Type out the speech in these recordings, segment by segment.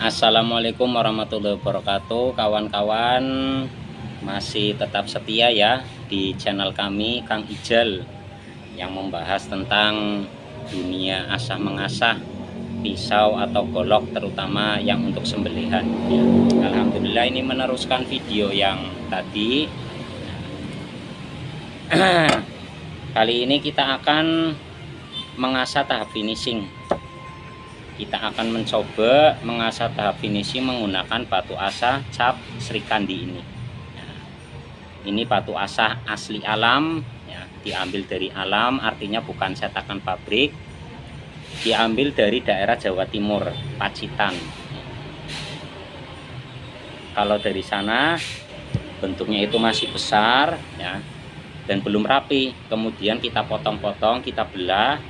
Assalamualaikum warahmatullahi wabarakatuh, kawan-kawan. Masih tetap setia ya di channel kami Kang Ijal yang membahas tentang dunia asah mengasah pisau atau golok, terutama yang untuk sembelihan ya. Alhamdulillah, ini meneruskan video yang tadi. Kali ini kita akan mengasah tahap finishing. Kita akan mencoba mengasah tahap finishing menggunakan batu asah cap Sri Kandi ini. Ini batu asah asli alam ya, diambil dari alam, artinya bukan cetakan pabrik. Diambil dari daerah Jawa Timur, Pacitan. Kalau dari sana bentuknya itu masih besar ya, dan belum rapi. Kemudian kita potong-potong, kita belah,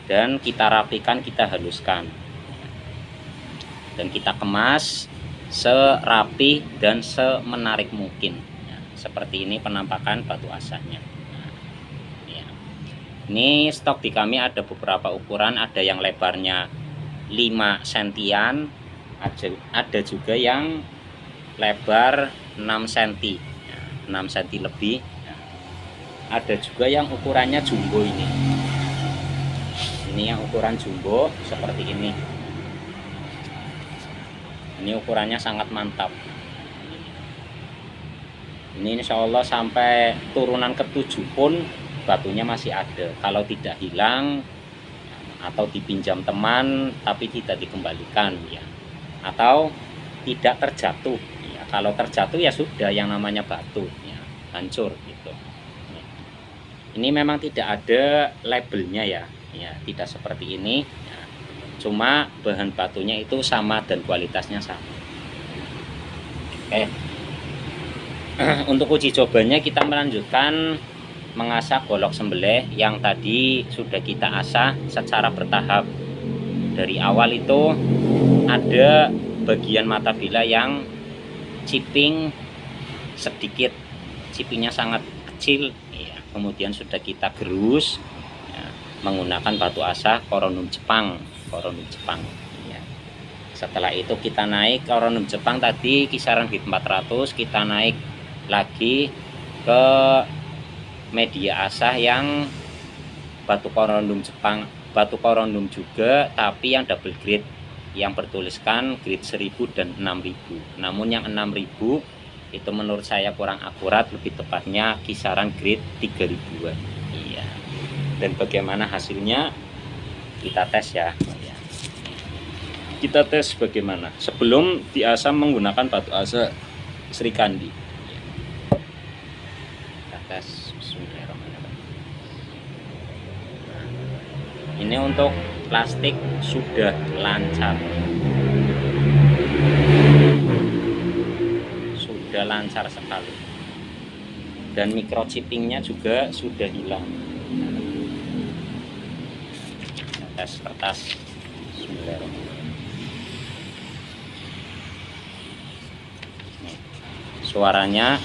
dan kita rapikan, kita haluskan, dan kita kemas serapi dan semenarik mungkin ya. Seperti ini penampakan batu asahnya. Ya. Ini stok di kami ada beberapa ukuran, ada yang lebarnya 5 sentian, ada juga yang lebar 6 cm ya, 6 cm lebih ya. Ada juga yang ukurannya jumbo ini. Ini yang ukuran jumbo seperti ini. Ini ukurannya sangat mantap. Ini insya Allah sampai turunan ke-7 pun batunya masih ada. Kalau tidak hilang atau dipinjam teman tapi tidak dikembalikan ya, atau tidak terjatuh ya. Kalau terjatuh ya sudah, yang namanya batu ya, hancur gitu. Ini memang tidak ada labelnya ya. Ya, tidak seperti ini ya. Cuma bahan batunya itu sama dan kualitasnya sama. Oke. Untuk uji cobanya kita melanjutkan mengasah golok sembelih yang tadi sudah kita asah secara bertahap. Dari awal itu ada bagian mata bila yang chipping sedikit, chippingnya sangat kecil ya. Kemudian sudah kita gerus menggunakan batu asah Corundum Jepang ya. Setelah itu kita naik Corundum Jepang tadi kisaran di 400, kita naik lagi ke media asah yang batu Corundum Jepang, batu Corundum juga, tapi yang double grade, yang bertuliskan grade 1000 dan 6000. Namun yang 6000 itu menurut saya kurang akurat, lebih tepatnya kisaran grade 3000-an. Dan bagaimana hasilnya kita tes ya. Kita tes bagaimana sebelum diasah menggunakan batu asah Sri Kandi. Kita tes. Bismillahirrahmanirrahim. Ini untuk plastik sudah lancar, sudah lancar sekali, dan microchippingnya juga sudah hilang. Tes kertas. Bismillahirrahmanirrahim. Suaranya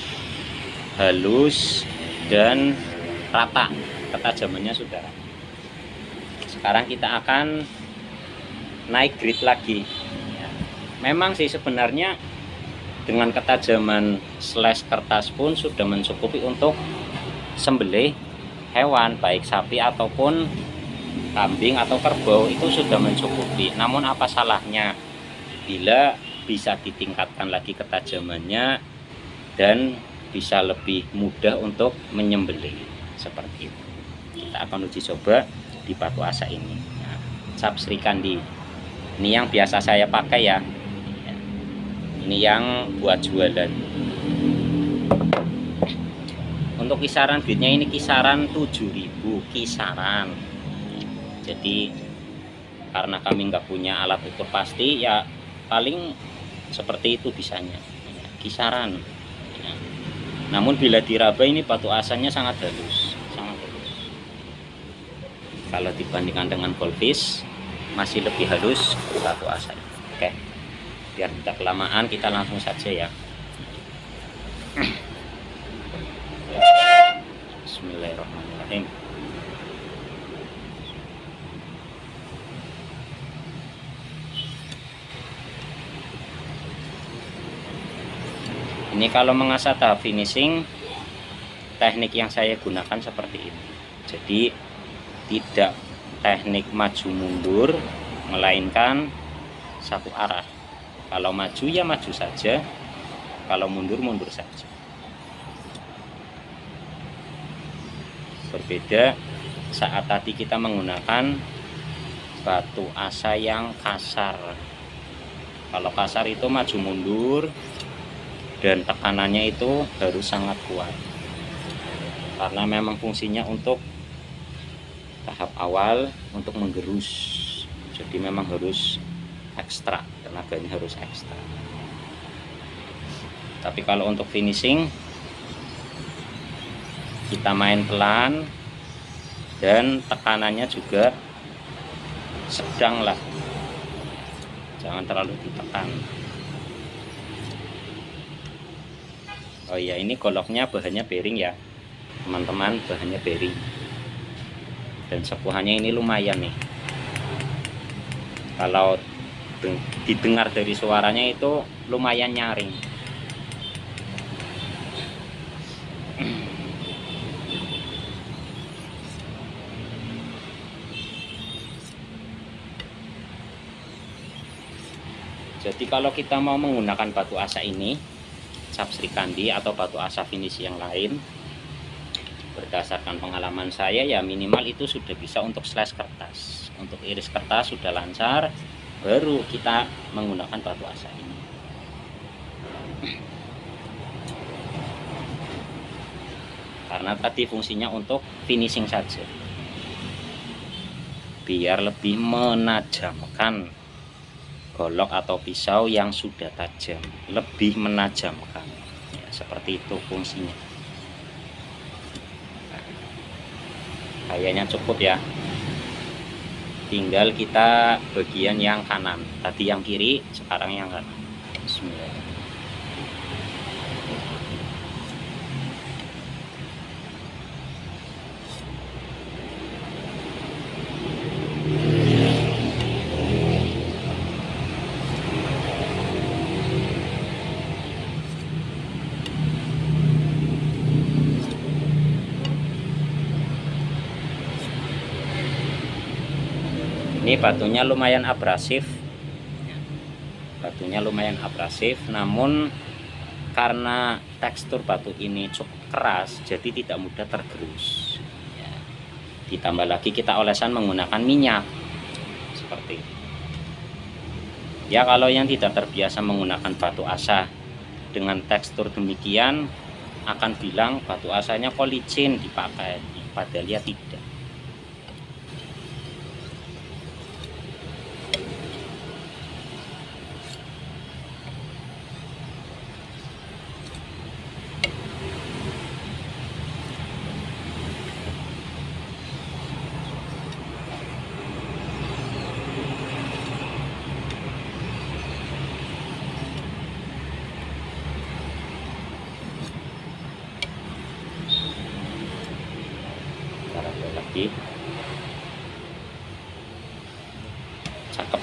halus dan rata, ketajamannya sudah rata. Sekarang kita akan naik grade lagi ya. Memang sih sebenarnya dengan ketajaman slash kertas pun sudah mencukupi untuk sembelih hewan, baik sapi ataupun kambing atau kerbau, itu sudah mencukupi. Namun apa salahnya bila bisa ditingkatkan lagi ketajamannya dan bisa lebih mudah untuk menyembelih seperti itu. Kita akan uji coba di batu asah ini nah, cap Sri Kandi. Ini yang biasa saya pakai ya. Ini yang buat jualan. Untuk kisaran duitnya ini kisaran 7.000 kisaran. Jadi karena kami nggak punya alat ukur pasti ya, paling seperti itu bisanya kisaran ya. Namun bila diraba ini batu asahnya sangat halus, sangat halus. Kalau dibandingkan dengan goldfish masih lebih halus batu asah. Oke, biar tidak kelamaan kita langsung saja ya. Bismillahirrahmanirrahim. Ini kalau mengasah tahap finishing, teknik yang saya gunakan seperti ini. Jadi tidak teknik maju mundur, melainkan satu arah. Kalau maju ya maju saja, kalau mundur mundur saja. Berbeda saat tadi kita menggunakan batu asa yang kasar. Kalau kasar itu maju mundur dan tekanannya itu harus sangat kuat, karena memang fungsinya untuk tahap awal untuk menggerus. Jadi memang harus ekstra, tenaganya harus ekstra. Tapi kalau untuk finishing kita main pelan dan tekanannya juga sedang lah, jangan terlalu ditekan. Oh iya, ini goloknya bahannya bearing ya teman-teman, bahannya bearing, dan sepuhannya ini lumayan nih. Kalau didengar dari suaranya itu lumayan nyaring. Jadi kalau kita mau menggunakan batu asa ini, cap Srikandi atau batu asa finish yang lain, berdasarkan pengalaman saya ya minimal itu sudah bisa untuk slash kertas. Untuk iris kertas sudah lancar, baru kita menggunakan batu asa ini. Karena tadi fungsinya untuk finishing saja, biar lebih menajamkan golok atau pisau yang sudah tajam, lebih menajamkan ya, seperti itu fungsinya. Nah, kayaknya cukup ya, tinggal kita bagian yang kanan, tadi yang kiri, sekarang yang kanan. Bismillah. Ini batunya lumayan abrasif, namun karena tekstur batu ini cukup keras, jadi tidak mudah tergerus ya. Ditambah lagi kita olesan menggunakan minyak seperti ini ya. Kalau yang tidak terbiasa menggunakan batu asa dengan tekstur demikian akan bilang batu asanya kok licin dipakai, padahal ya tidak. Lagi cakep.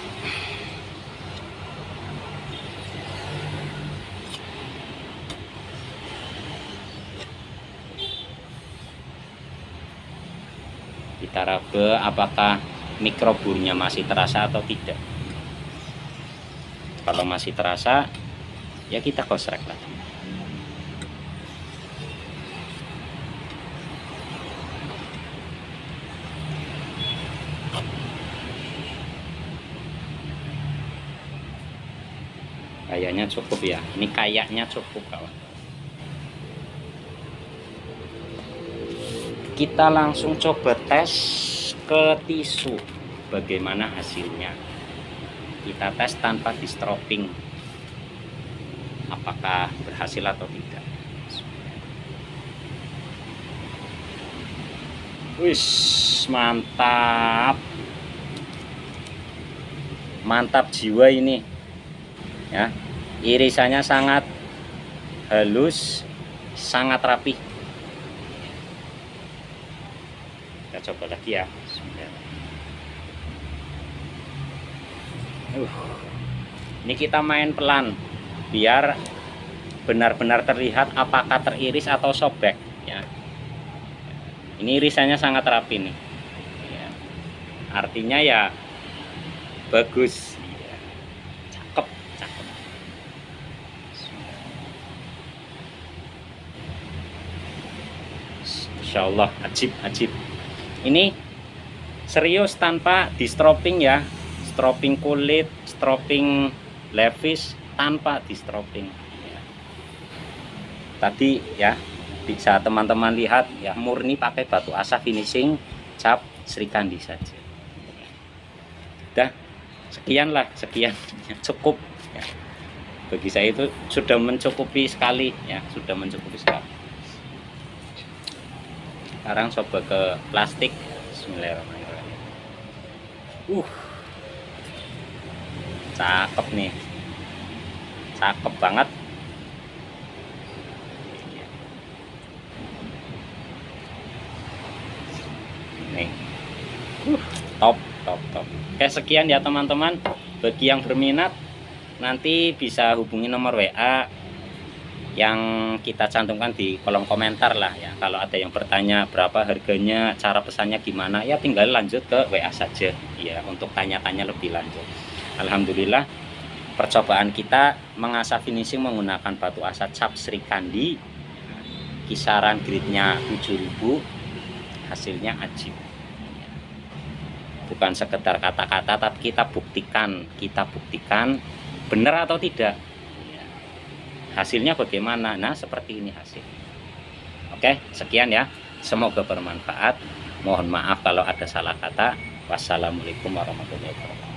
Kita raba apakah mikroburnya masih terasa atau tidak. Kalau masih terasa ya kita kosrek lagi. Kayaknya cukup ya, ini kayaknya cukup kawan. Kita langsung coba tes ke tisu bagaimana hasilnya. Kita tes tanpa di stropping, apakah berhasil atau tidak. Wis, mantap, mantap jiwa ini ya. Irisannya sangat halus, sangat rapi. Kita coba lagi ya. Ini kita main pelan biar benar-benar terlihat apakah teriris atau sobek ya. Ini irisannya sangat rapi nih ya. Artinya ya bagus ya. Cakep, cakep. Insya Allah ajib, ajib. Ini serius tanpa di stropping ya, stropping kulit, stropping levis tanpa di stropping ya. Tadi ya bisa teman-teman lihat ya, murni pakai batu asa finishing cap Sri Kandi saja. Udah sekian lah, sekian cukup ya. Bagi saya itu sudah mencukupi sekali ya, sudah mencukupi sekali. Sekarang coba ke plastik. Bismillahirrahmanirrahim. Cakep nih, cakep banget. Nih, top. Oke, sekian ya teman-teman. Bagi yang berminat nanti bisa hubungi nomor WA yang kita cantumkan di kolom komentar lah ya. Kalau ada yang bertanya berapa harganya, cara pesannya gimana, ya tinggal lanjut ke WA saja ya untuk tanya-tanya lebih lanjut. Alhamdulillah percobaan kita mengasah finishing menggunakan batu asa cap Sri Kandi, kisaran gridnya 7000, hasilnya ajib. Bukan sekedar kata-kata, tapi kita buktikan benar atau tidak. Hasilnya bagaimana? Nah, seperti ini hasil. Oke, sekian ya. Semoga bermanfaat. Mohon maaf kalau ada salah kata. Wassalamualaikum warahmatullahi wabarakatuh.